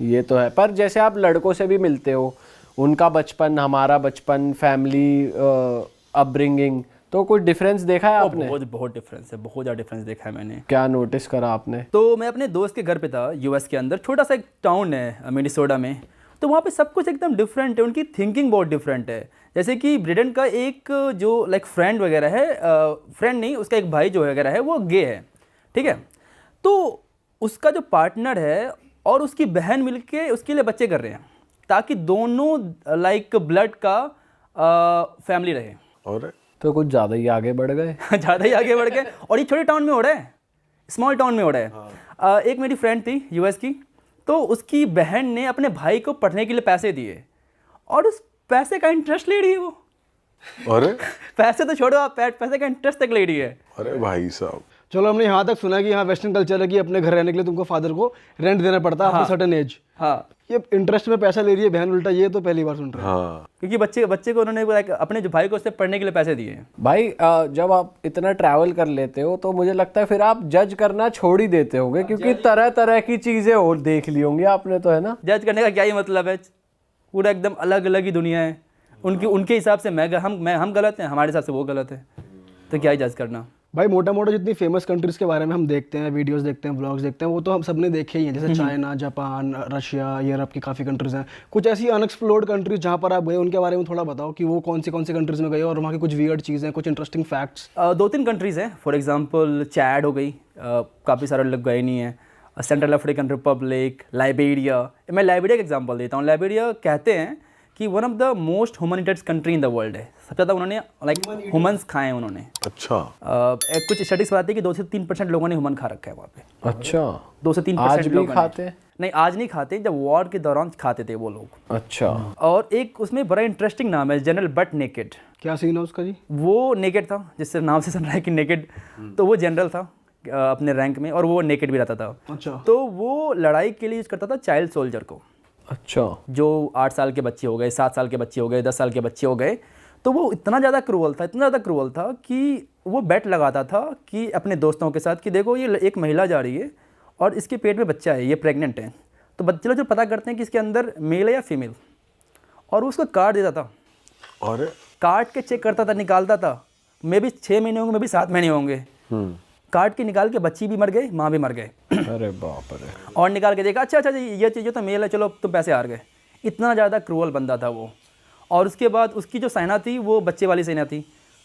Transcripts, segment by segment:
ये तो है, पर जैसे आप लड़कों से भी मिलते हो, उनका बचपन, हमारा बचपन, फैमिली अपब्रिंगिंग, तो कुछ डिफरेंस देखा है आपने? बहुत डिफरेंस है, बहुत ज़्यादा डिफरेंस देखा है मैंने। क्या नोटिस करा आपने? तो मैं अपने दोस्त के घर पे था यूएस के अंदर, छोटा सा एक टाउन है मिनेसोटा में। तो वहाँ पे सब कुछ एकदम डिफरेंट है, उनकी थिंकिंग बहुत डिफरेंट है। जैसे कि ब्रिडन का एक जो लाइक फ्रेंड वगैरह है, फ्रेंड नहीं, उसका एक भाई जो वगैरह है वो गे है, ठीक है। तो उसका जो पार्टनर है और उसकी बहन मिलके उसके लिए बच्चे कर रहे हैं, ताकि दोनों लाइक ब्लड का फैमिली रहे। और तो कुछ ज़्यादा ही आगे बढ़ गए। ज़्यादा ही आगे बढ़ गए, और ये छोटे टाउन में हो रहा है, स्मॉल टाउन में हो रहा है। एक मेरी फ्रेंड थी यूएस की, तो उसकी बहन ने अपने भाई को पढ़ने के लिए पैसे दिए, और उस पैसे का इंटरेस्ट ले रही है वो। अरे पैसे तो छोड़ो, आप पैसे का इंटरेस्ट तक ले रही है। अरे भाई साहब, चलो हमने यहाँ तक सुना कि यहाँ वेस्टर्न कल्चर है कि अपने घर रहने के लिए तुमको फादर को रेंट देना पड़ता है आफ्टर सर्टेन एज। हाँ, ये इंटरेस्ट में पैसा ले रही है बहन उल्टा, ये तो पहली बार सुन रहे हैं। हाँ क्योंकि बच्चे को उन्होंने अपने जो भाई को उससे पढ़ने के लिए पैसे दिए हैं। भाई जब आप इतना ट्रैवल कर लेते हो तो मुझे लगता है फिर आप जज करना छोड़ ही देते होंगे, क्योंकि तरह तरह की चीज़ें और देख ली होंगी आपने, तो है ना? जज करने का क्या ही मतलब है, पूरा एकदम अलग अलग ही दुनिया है। उनके हिसाब से हम गलत हैं, हमारे हिसाब से वो गलत है, तो क्या ही जज करना। भाई मोटा मोटा जितनी फेमस कंट्रीज के बारे में हम देखते हैं, वीडियोस देखते हैं, व्लॉग्स देखते हैं, वो तो हम सबने देखे ही हैं, जैसे चाइना, जापान, रशिया, यूरोप की काफ़ी कंट्रीज हैं। कुछ ऐसी अनएक्सप्लोर्ड कंट्रीज जहाँ पर आप गए, उनके बारे में थोड़ा बताओ कि वो कौन सी कंट्रीज में गए और वहाँ की कुछ वियर्ड चीज़ें, कुछ इंटरेस्टिंग फैक्ट्स। 2-3 कंट्रीज़ हैं, फॉर एग्जांपल चैड हो गई, काफ़ी सारे लोग गए नहीं हैं। Central African republic, Liberia. मैं लाइबेरिया का एग्जांपल देता हूँ। लाइबेरिया कहते हैं कि one of the most humid country in the world है। सबसे ज़्यादा उन्होंने लाइक ह्यूमन्स खाए हैं उन्होंने। अच्छा। कुछ स्टडीज बताती है कि 2 से 3% लोगों ने ह्यूमन खा रखा है वहाँ पे। अच्छा, 2 से 3% आज भी लोगों ने। खाते हैं? नहीं, आज नहीं खाते, जब वॉर के दौरान खाते थे वो लोग। अच्छा। और एक उसमें बड़ा इंटरेस्टिंग नाम है, जनरल बट नेकेड। क्या सीन है उसका जी? वो नेकेड था, जिससे नाम से सुन रहा है कि नेकेड, तो वो जनरल था अपने रैंक में, और वो नेकेड भी रहता था। अच्छा। तो वो लड़ाई के लिए यूज करता था चाइल्ड सोल्जर को। अच्छा। जो 8 साल के बच्चे हो गए, 7 साल के बच्चे हो गए, 10 साल के बच्चे हो गए, तो वो इतना ज़्यादा क्रूअल था कि वो बेट लगाता था कि अपने दोस्तों के साथ कि देखो ये एक महिला जा रही है और इसके पेट में बच्चा है, ये प्रेग्नेंट है, तो बच्चे लोग जो पता करते हैं कि इसके अंदर मेल है या फीमेल, और उसको काट देता था। अरे काट के चेक करता था, निकालता था, मे भी 6 महीने होंगे, मे भी 7 महीने होंगे। काट के निकाल के बच्ची भी मर गए, माँ भी मर गए। अरे बाप रे। और निकाल के देखा, अच्छा ये चीज़ तो मेल है, चलो तुम पैसे हार गए। इतना ज़्यादा क्रूअल बंदा था वो। और उसके बाद उसकी जो सेना थी वो बच्चे वाली सेना थी,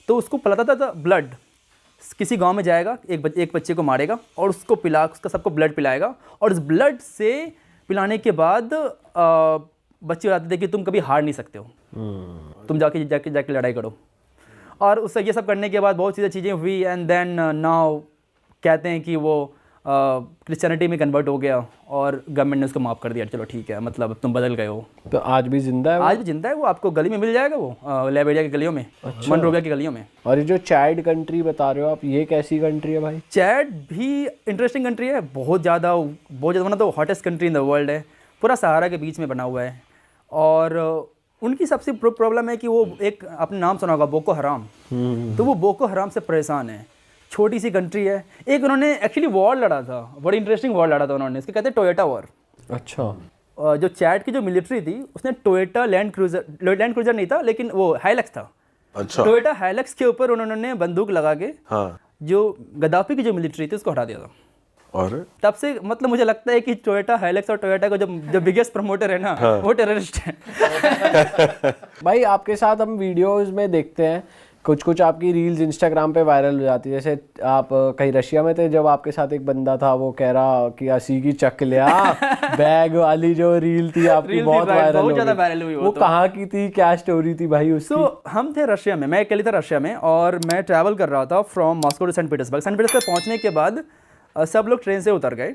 तो उसको पिलाता था ब्लड। किसी गांव में जाएगा, एक बच्चे को मारेगा और उसको उसका सबको ब्लड पिलाएगा, और उस ब्लड से पिलाने के बाद बच्चे बताते थे कि तुम कभी हार नहीं सकते हो, तुम जाके लड़ाई करो। और उससे ये सब करने के बाद बहुत सी चीज़ें हुई, एंड देन नाउ कहते हैं कि वो क्रिश्चियनिटी में कन्वर्ट हो गया और गवर्नमेंट ने उसको माफ़ कर दिया, चलो ठीक है, मतलब तुम बदल गए हो। तो आज भी जिंदा है वो? आज भी जिंदा है वो, आपको गली में मिल जाएगा वो, लाइबेरिया की गलियों में। अच्छा। मनरोविया की गलियों में। और ये जो चैड कंट्री बता रहे हो आप, ये कैसी कंट्री है भाई? चैड भी इंटरेस्टिंग कंट्री है, बहुत ज़्यादा one of the hottest country in the world है, पूरा सहारा के बीच में बना हुआ है। और उनकी सबसे प्रॉब्लम है कि वो एक, आपने नाम सुना होगा, बोको हराम। तो वो बोको हराम से परेशान है। छोटी सी कंट्री है। एक उन्होंने एक्चुअली वॉर लड़ा था, बड़ी इंटरेस्टिंग वॉर लड़ा था उन्होंने, इसके कहते हैं टोयोटा वॉर। अच्छा। जो चैड की जो मिलिट्री थी उसने टोयोटा लैंड क्रूजर नहीं था, लेकिन वो हाइलक्स था। अच्छा। टोयोटा हाइलक्स के ऊपर उन्होंने बंदूक लगा के जो गद्दाफी की जो मिलिट्री थी उसको हटा दिया था। और तब से मतलब मुझे लगता है कि टोयोटा हाइलक्स और टोयोटा का जो बिगेस्ट प्रमोटर है ना, वो टेररिस्ट है। भाई आपके साथ हम वीडियोस में देखते हैं, कुछ आपकी रील्स इंस्टाग्राम पे वायरल हो जाती है। जैसे आप कहीं रशिया में थे, जब आपके साथ एक बंदा था, वो कह रहा कि असी की चक लिया बैग वाली जो रील थी आपकी, बहुत वायरल हुई। वो कहाँ की थी, क्या स्टोरी थी भाई उसकी? तो हम थे रशिया में, मैं अकेले था रशिया में, और मैं ट्रैवल कर रहा था from Moscow to Saint Petersburg पहुँचने के बाद सब लोग ट्रेन से उतर गए।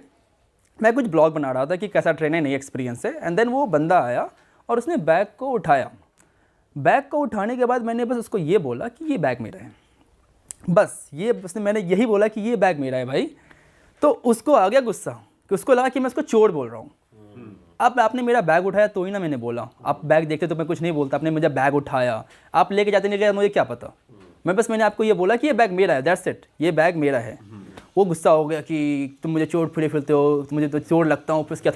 मैं कुछ ब्लॉग बना रहा था कि कैसा ट्रेन है, नई एक्सपीरियंस है। एंड देन वो बंदा आया और उसने बैग को उठाया। बैग को उठाने के बाद मैंने बस उसको ये बोला कि ये बैग मेरा है, बस मैंने यही बोला कि ये बैग मेरा है भाई। तो उसको आ गया गुस्सा, कि उसको लगा कि मैं उसको चोर बोल रहा हूँ। अब आपने मेरा बैग उठाया तो ही ना मैंने बोला, आप बैग देखते तो मैं कुछ नहीं बोलता, आपने मुझे बैग उठाया, आप लेके जाते नहीं गए, मुझे क्या पता। मैंने आपको ये बोला कि ये बैग मेरा है, दैट्स इट, ये बैग मेरा है। वो गुस्सा हो गया कि तुम मुझे चोर फिरे फिरते हो, मुझे तो चोर लगता हूँ, फिर उसके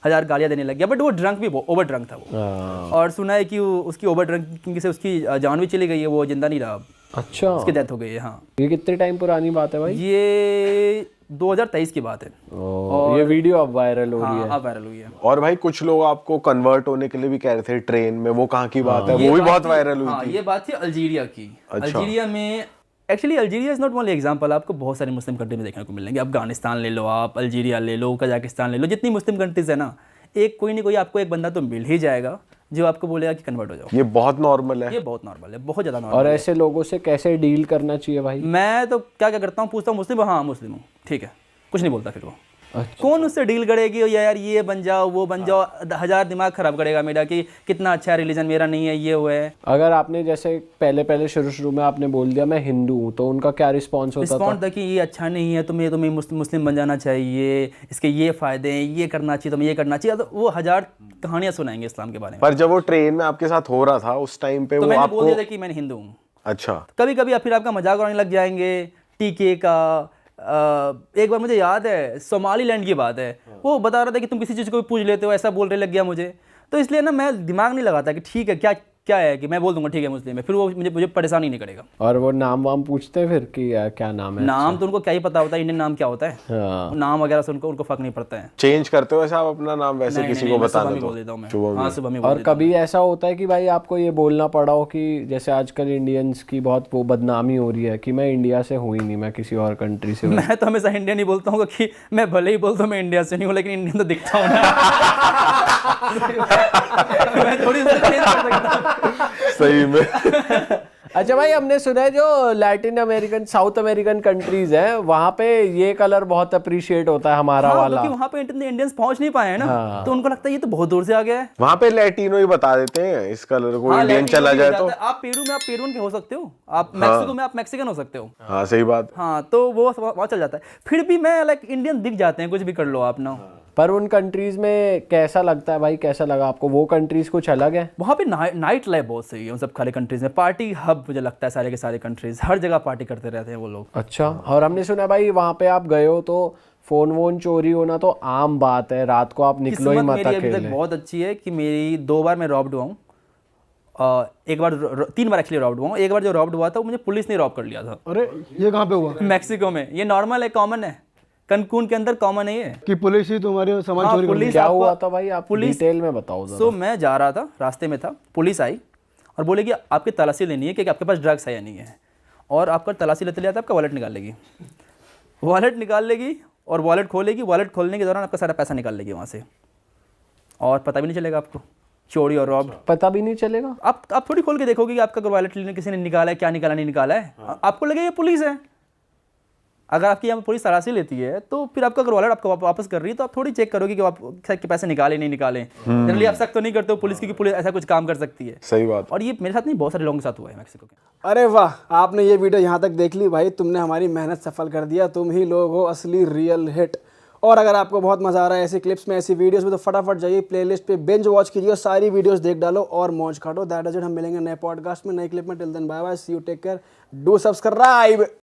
1000 गालियाँ देने लग गया, बट वो ड्रंक भी ओवर ड्रंक था वो। हाँ। और सुना है कि उसकी ओवर ड्रंकिंग से उसकी जान भी चली गई है, वो जिंदा नहीं रहा अब, अच्छा, उसकी डेथ हो गई है। हाँ, ये कितने टाइम पुरानी बात है भाई? ये 2023 की बात है। और ये वीडियो अब वायरल हो रही हाँ, है। अब वायरल हुई है। और भाई कुछ लोग आपको कन्वर्ट होने के लिए भी कह रहे थे ट्रेन में, वो कहाँ की बात है? वो भी बहुत वायरल हुई हाँ, थी। ये बात थी अल्जीरिया की। अच्छा। अल्जीरिया में actually Algeria is not only example, आपको बहुत सारे मुस्लिम कंट्री में देखने को मिलेंगे। अफगानिस्तान ले लो आप, अल्जीरिया ले लो, कजाकिस्तान ले लो, जितनी मुस्लिम कंट्रीज है ना, एक कोई ना कोई आपको एक बंदा तो मिल ही जाएगा जो आपको बोलेगा कि कन्वर्ट हो जाओ। ये बहुत नॉर्मल है। ये बहुत नॉर्मल है, बहुत ज़्यादा नॉर्मल। और ऐसे लोगों से कैसे डील करना चाहिए भाई? मैं तो क्या क्या करता हूँ, पूछता हूँ मुस्लिम हो? हाँ मुस्लिम हूँ, ठीक है, कुछ नहीं बोलता फिर वो। अच्छा। कौन उससे डील करेगी यार, ये बन जाओ वो बन जाओ, 1000 दिमाग खराब करेगा मेरा कि कितना अच्छा रिलीजन मेरा नहीं है, ये वो है। अगर आपने जैसे पहले शुरू में आपने बोल दिया मैं हिंदू हूँ, तो उनका क्या रिस्पॉन्स होता था? रिस्पॉन्ड था कि ये अच्छा नहीं है, तुम्हें मुस्लिम बन जाना चाहिए, इसके ये फ़ायदे हैं, ये करना चाहिए, तुम्हें ये करना चाहिए। तो वो 1000 कहानियाँ सुनाएंगे इस्लाम के बारे में। पर जब वो ट्रेन में आपके साथ हो रहा था उस टाइम पे तो वो मैंने आपको बोल दिया था कि मैं हिंदू हूँ। अच्छा, कभी कभी फिर आपका मजाक उड़ाने लग जाएंगे टीके का। एक बार मुझे याद है, सोमालीलैंड की बात है, वो बता रहा था कि तुम किसी चीज़ को भी पूछ लेते हो, ऐसा बोलने लग गया मुझे। तो इसलिए ना मैं दिमाग नहीं लगाता कि ठीक है क्या है कि मैं बोल दूंगा ठीक है मुस्लिम है, फिर वो मुझे परेशान ही नहीं करेगा। और वो नाम वाम पूछते हैं फिर कि क्या नाम है? नाम तो उनको क्या ही पता होता है, इंडियन नाम क्या होता है। हाँ। नाम वगैरह से उनको फर्क नहीं पड़ता है। चेंज करते हो ऐसा आप अपना नाम वैसे नहीं, किसी नहीं, को मैं बता सुबह दो में तो? बोल देता हूँ मैं। सुबह में। हाँ, सुबह में बोल और देता हूँ। कभी ऐसा होता है कि भाई आपको ये बोलना पड़ा हो कि जैसे आजकल इंडियंस की बहुत वो बदनामी हो रही है कि मैं इंडिया से हूँ ही नहीं, मैं किसी और कंट्री से हूँ? मैं तो हमेशा इंडियन ही बोलता हूँ कि मैं भले ही बोलता हूँ मैं इंडिया से नहीं हूँ, लेकिन इंडियन तो दिखता हूँ ना। मैं थोड़ी सी चेंज कर सकता हूँ। सही में। अच्छा भाई, हमने सुना है जो Latin American south American countries हैं वहाँ पे ये कलर बहुत अप्रिशिएट होता है हमारा हाँ, वाला। क्योंकि वहाँ पे इंडियंस पहुँच नहीं पाए हैं ना। हाँ। तो उनको लगता है ये तो बहुत दूर से आ गया है। वहां पे लैटिनो ही बता देते हैं इस कलर को, हाँ, इंडियन लैटिनो चला भी जाए हो तो। जाता है। आप पेरू में आप पेरुन के हो सकते हो, आप मैक्सिको में आप मैक्सिकन हो सकते हो। हाँ सही बात। हाँ, तो वो वहाँ चल जाता है। फिर भी मैं लाइक इंडियन दिख जाते हैं, कुछ भी कर लो आप ना। पर उन कंट्रीज में कैसा लगता है भाई, कैसा लगा आपको? वो कंट्रीज कुछ अलग है? वहाँ पे नाइट लाइफ बहुत सही है उन सब सारे कंट्रीज में। पार्टी हब मुझे लगता है सारे के सारे कंट्रीज, हर जगह पार्टी करते रहते हैं वो लोग। अच्छा। और हमने सुना भाई वहाँ पे आप गए हो तो फोन वोन चोरी होना तो आम बात है, रात को आप निकलो ही किस्मत मत मेरी अभी तक अकेले। बहुत अच्छी है कि मेरी 2 बार मैं रॉब्ड हुआ हूँ। एक बार 3 बार एक्चुअली रॉब्ड हुआ हूँ। एक बार जो रॉब्ड हुआ था वो मुझे पुलिस ने रॉब कर लिया था। अरे ये कहाँ पे हुआ मैक्सिको में। ये नॉर्मल है, कॉमन है, कनकून के अंदर कॉमन है ये। कि पुलिस ही तुम्हारे सामान हाँ, चोरी कर पुलिस क्या आपको- हुआ था भाई, आप पुलिस- डिटेल में बताओ जरा। सो मैं जा रहा था, रास्ते में था, पुलिस आई और बोलेगी आपकी तलाशी लेनी है कि आपके पास ड्रग्स है या नहीं है। और आपका तलाशी लेते लेते आपका वॉलेट निकाल लेगी। वॉलेट निकाल लेगी और वॉलेट खोलेगी। वॉलेट खोलने के दौरान आपका सारा पैसा निकाल लेगी वहाँ से, और पता भी नहीं चलेगा आपको। चोरी और रॉब पता भी नहीं चलेगा। आप थोड़ी खोल के देखोगे कि आपका वॉलेट किसी ने निकाला है, क्या निकाला नहीं निकाला है। आपको लगेगा ये पुलिस है। अगर आपकी यहाँ पुलिस तलाशी लेती है तो फिर आपका अगर वॉलेट आपको वापस कर रही है तो आप थोड़ी चेक करोगे कि आप के पैसे निकाले नहीं निकाले। जनरली आप शक तो नहीं करते हो पुलिस की कि पुलिस ऐसा कुछ काम कर सकती है। सही बात। और ये मेरे साथ नहीं, बहुत सारे लोगों के साथ हुआ है मैक्सिको के। अरे वाह, आपने ये वीडियो यहाँ तक देख ली भाई, तुमने हमारी मेहनत सफल कर दिया। तुम ही लोग हो असली रियल हिट। और अगर आपको बहुत मजा आ रहा है ऐसी क्लिप्स में, ऐसी वीडियोस में, तो फटाफट जाइए प्लेलिस्ट पे बिंज वॉच कीजिए, सारी वीडियोस देख डालो और मौज काटो। That is it. हम मिलेंगे नए पॉडकास्ट में, नए क्लिप में। Till then bye bye, see you, take care, do subscribe.